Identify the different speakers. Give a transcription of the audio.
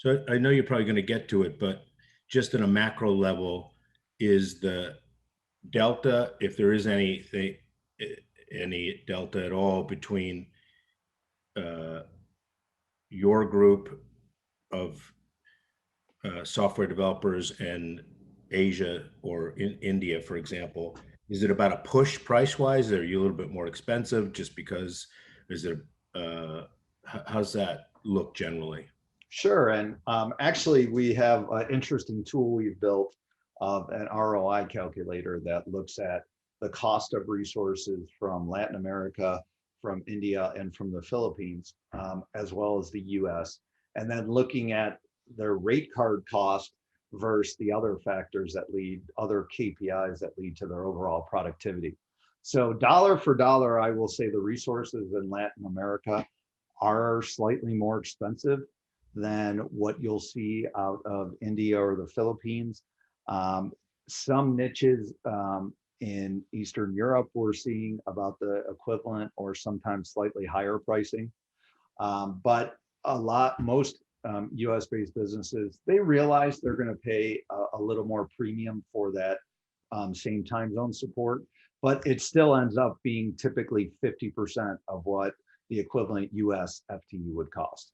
Speaker 1: So I know you're probably going to get to it, but just at a macro level, is the delta, if there is anything, any delta at all between uh, your group of software developers and Asia or in India, for example, is it about a push price-wise? Are you a little bit more expensive just because? Is it how's that look generally?
Speaker 2: Sure. And actually, we have an interesting tool we've built of an ROI calculator that looks at the cost of resources from Latin America, from India, and from the Philippines, as well as the US, and then looking at their rate card cost versus the other factors that lead, other KPIs that lead to their overall productivity. So dollar for dollar, I will say the resources in Latin America are slightly more expensive than what you'll see out of India or the Philippines. Um, some niches in Eastern Europe, we're seeing about the equivalent or sometimes slightly higher pricing. But most US based businesses, they realize they're going to pay a little more premium for that same time zone support, but it still ends up being typically 50% of what the equivalent US FTE would cost.